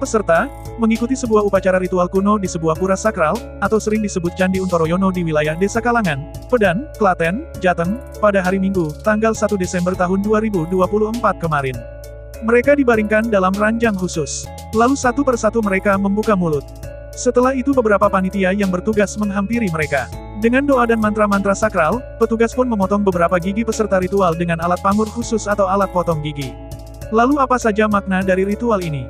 peserta mengikuti sebuah upacara ritual kuno di sebuah pura sakral, atau sering disebut Candi Untoroyono di wilayah Desa Kalangan, Pedan, Klaten, Jateng, pada hari Minggu, tanggal 1 Desember tahun 2024 kemarin. Mereka dibaringkan dalam ranjang khusus. Lalu satu persatu mereka membuka mulut. Setelah itu beberapa panitia yang bertugas menghampiri mereka. Dengan doa dan mantra-mantra sakral, petugas pun memotong beberapa gigi peserta ritual dengan alat pamur khusus atau alat potong gigi. Lalu apa saja makna dari ritual ini?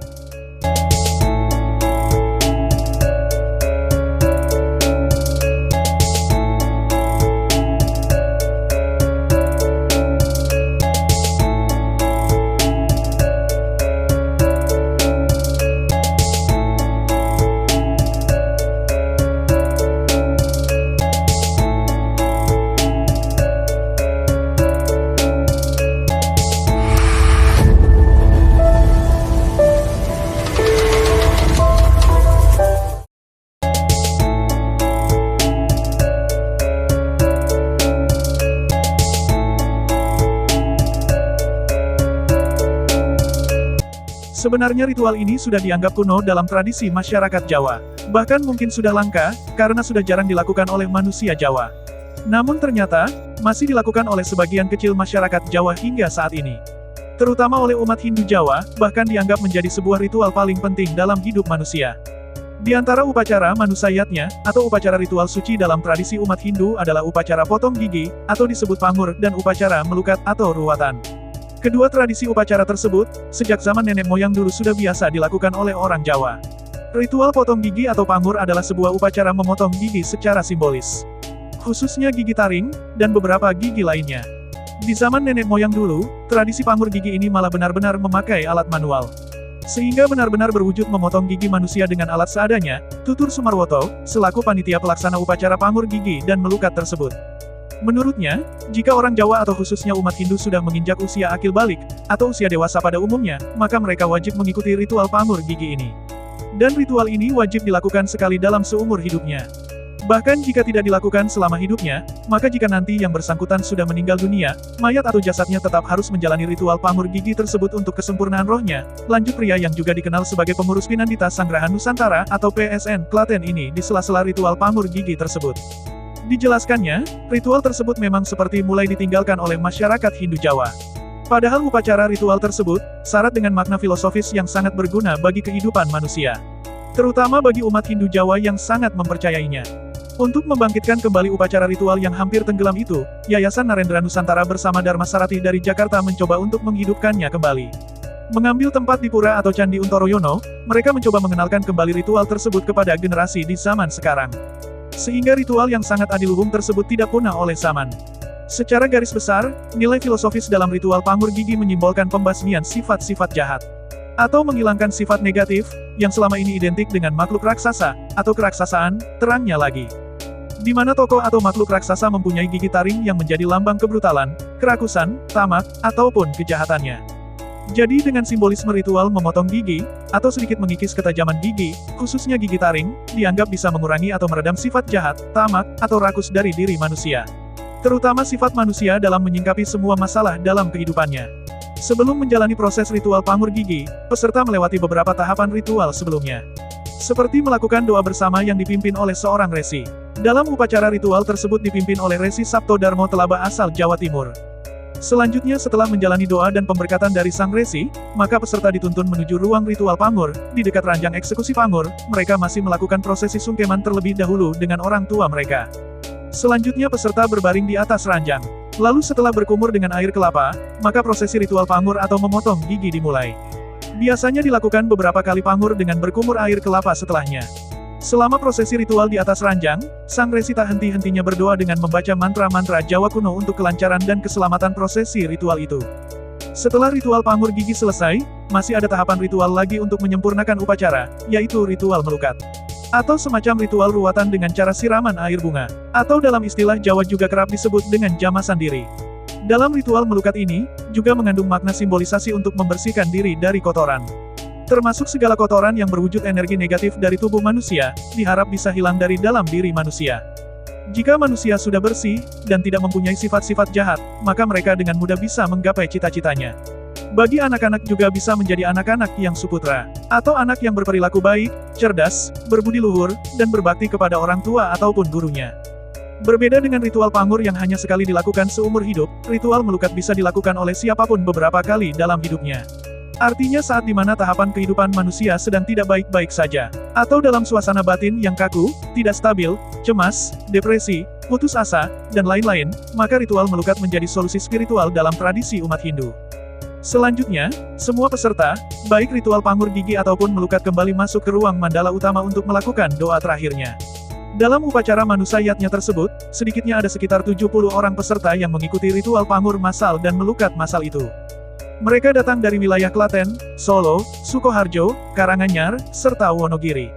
Sebenarnya ritual ini sudah dianggap kuno dalam tradisi masyarakat Jawa. Bahkan mungkin sudah langka, karena sudah jarang dilakukan oleh manusia Jawa. Namun ternyata, masih dilakukan oleh sebagian kecil masyarakat Jawa hingga saat ini. Terutama oleh umat Hindu Jawa, bahkan dianggap menjadi sebuah ritual paling penting dalam hidup manusia. Di antara upacara manusayatnya, atau upacara ritual suci dalam tradisi umat Hindu adalah upacara potong gigi, atau disebut pamur, dan upacara melukat atau ruwatan. Kedua tradisi upacara tersebut, sejak zaman nenek moyang dulu sudah biasa dilakukan oleh orang Jawa. Ritual potong gigi atau pamur adalah sebuah upacara memotong gigi secara simbolis. Khususnya gigi taring, dan beberapa gigi lainnya. Di zaman nenek moyang dulu, tradisi pamur gigi ini malah benar-benar memakai alat manual. Sehingga benar-benar berwujud memotong gigi manusia dengan alat seadanya, Tutur Sumarwoto, selaku panitia pelaksana upacara pamur gigi dan melukat tersebut. Menurutnya, jika orang Jawa atau khususnya umat Hindu sudah menginjak usia akil balik, atau usia dewasa pada umumnya, maka mereka wajib mengikuti ritual pamur gigi ini. Dan ritual ini wajib dilakukan sekali dalam seumur hidupnya. Bahkan jika tidak dilakukan selama hidupnya, maka jika nanti yang bersangkutan sudah meninggal dunia, mayat atau jasadnya tetap harus menjalani ritual pamur gigi tersebut untuk kesempurnaan rohnya. Lanjut, pria yang juga dikenal sebagai pengurus Pinandita Sanggrahan Nusantara atau PSN Klaten ini di sela-sela ritual pamur gigi tersebut. Dijelaskannya, ritual tersebut memang seperti mulai ditinggalkan oleh masyarakat Hindu Jawa. Padahal upacara ritual tersebut, syarat dengan makna filosofis yang sangat berguna bagi kehidupan manusia. Terutama bagi umat Hindu Jawa yang sangat mempercayainya. Untuk membangkitkan kembali upacara ritual yang hampir tenggelam itu, Yayasan Narendra Nusantara bersama Dharma Sarati dari Jakarta mencoba untuk menghidupkannya kembali. Mengambil tempat di pura atau Candi Untoroyono, mereka mencoba mengenalkan kembali ritual tersebut kepada generasi di zaman sekarang. Sehingga ritual yang sangat adiluhung tersebut tidak punah oleh zaman. Secara garis besar, nilai filosofis dalam ritual pamur gigi menyimbolkan pembasmian sifat-sifat jahat. Atau menghilangkan sifat negatif, yang selama ini identik dengan makhluk raksasa, atau keraksasaan, terangnya lagi. Di mana tokoh atau makhluk raksasa mempunyai gigi taring yang menjadi lambang kebrutalan, kerakusan, tamak, ataupun kejahatannya. Jadi dengan simbolisme ritual memotong gigi, atau sedikit mengikis ketajaman gigi, khususnya gigi taring, dianggap bisa mengurangi atau meredam sifat jahat, tamak, atau rakus dari diri manusia. Terutama sifat manusia dalam menyingkapi semua masalah dalam kehidupannya. Sebelum menjalani proses ritual pamur gigi, peserta melewati beberapa tahapan ritual sebelumnya. Seperti melakukan doa bersama yang dipimpin oleh seorang resi. Dalam upacara ritual tersebut dipimpin oleh Resi Sabto Darmo Telaba asal Jawa Timur. Selanjutnya setelah menjalani doa dan pemberkatan dari sang resi, maka peserta dituntun menuju ruang ritual pamur. Di dekat ranjang eksekusi pamur, mereka masih melakukan prosesi sungkeman terlebih dahulu dengan orang tua mereka. Selanjutnya peserta berbaring di atas ranjang. Lalu setelah berkumur dengan air kelapa, maka prosesi ritual pamur atau memotong gigi dimulai. Biasanya dilakukan beberapa kali pamur dengan berkumur air kelapa setelahnya. Selama prosesi ritual di atas ranjang, sang resi tak henti-hentinya berdoa dengan membaca mantra-mantra Jawa kuno untuk kelancaran dan keselamatan prosesi ritual itu. Setelah ritual pamur gigi selesai, masih ada tahapan ritual lagi untuk menyempurnakan upacara, yaitu ritual melukat. Atau semacam ritual ruwatan dengan cara siraman air bunga. Atau dalam istilah Jawa juga kerap disebut dengan jamasan diri. Dalam ritual melukat ini, juga mengandung makna simbolisasi untuk membersihkan diri dari kotoran. Termasuk segala kotoran yang berwujud energi negatif dari tubuh manusia, diharap bisa hilang dari dalam diri manusia. Jika manusia sudah bersih, dan tidak mempunyai sifat-sifat jahat, maka mereka dengan mudah bisa menggapai cita-citanya. Bagi anak-anak juga bisa menjadi anak-anak yang suputra, atau anak yang berperilaku baik, cerdas, berbudi luhur, dan berbakti kepada orang tua ataupun gurunya. Berbeda dengan ritual pamur yang hanya sekali dilakukan seumur hidup, ritual melukat bisa dilakukan oleh siapapun beberapa kali dalam hidupnya. Artinya saat dimana tahapan kehidupan manusia sedang tidak baik-baik saja, atau dalam suasana batin yang kaku, tidak stabil, cemas, depresi, putus asa, dan lain-lain, maka ritual melukat menjadi solusi spiritual dalam tradisi umat Hindu. Selanjutnya, semua peserta, baik ritual pamur gigi ataupun melukat kembali masuk ke ruang mandala utama untuk melakukan doa terakhirnya. Dalam upacara manusayatnya tersebut, sedikitnya ada sekitar 70 orang peserta yang mengikuti ritual pamur massal dan melukat massal itu. Mereka datang dari wilayah Klaten, Solo, Sukoharjo, Karanganyar, serta Wonogiri.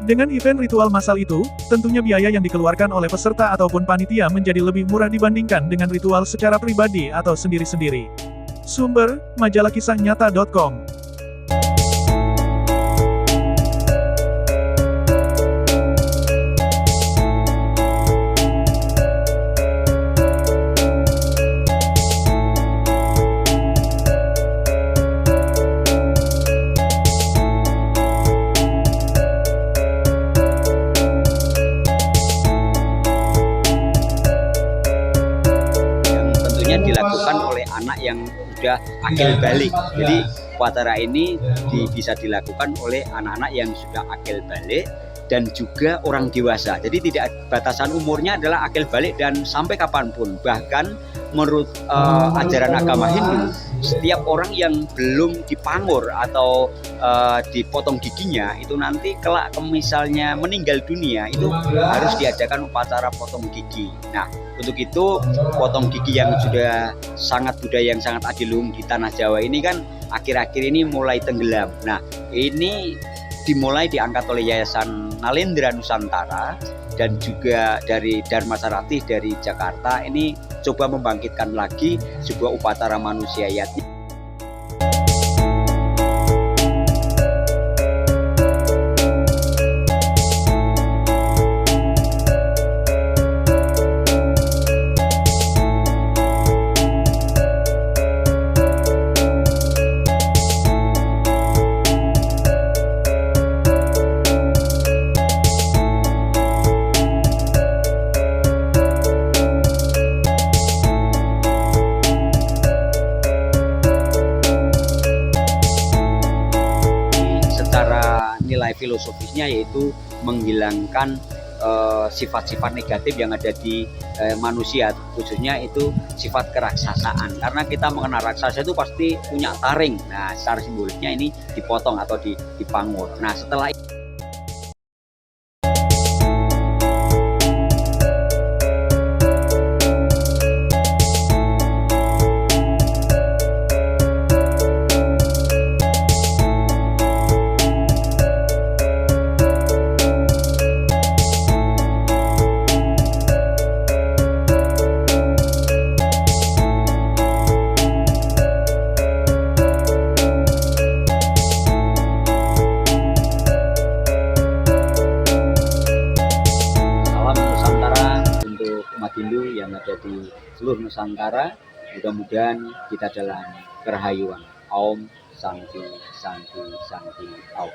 Dengan event ritual massal itu, tentunya biaya yang dikeluarkan oleh peserta ataupun panitia menjadi lebih murah dibandingkan dengan ritual secara pribadi atau sendiri-sendiri. Sumber, majalah kisahnyata.com. Dilakukan oleh anak yang sudah akil balik. Jadi upacara ini bisa dilakukan oleh anak-anak yang sudah akil balik dan juga orang dewasa. Jadi tidak batasan umurnya adalah akil balik dan sampai kapanpun. Bahkan menurut ajaran agama Hindu, setiap orang yang belum dipangur atau dipotong giginya itu nanti kelak misalnya meninggal dunia itu harus diadakan upacara potong gigi. Nah, untuk itu potong gigi yang sudah sangat budaya yang sangat adiluhung di tanah Jawa ini kan akhir-akhir ini mulai tenggelam. Nah, ini dimulai diangkat oleh Yayasan Nalendra Nusantara dan juga dari Dharma Sarati dari Jakarta ini coba membangkitkan lagi sebuah upacara manusiayat. Nilai filosofisnya yaitu menghilangkan sifat-sifat negatif yang ada di manusia, khususnya itu sifat keraksasaan. Karena kita mengenal raksasa itu pasti punya taring. Nah, secara simboliknya ini dipotong atau dipangur. Nah, setelah Hindu yang ada di seluruh Nusantara, mudah-mudahan kita dalam kerahayuan. Om Santi Santi Santi Om.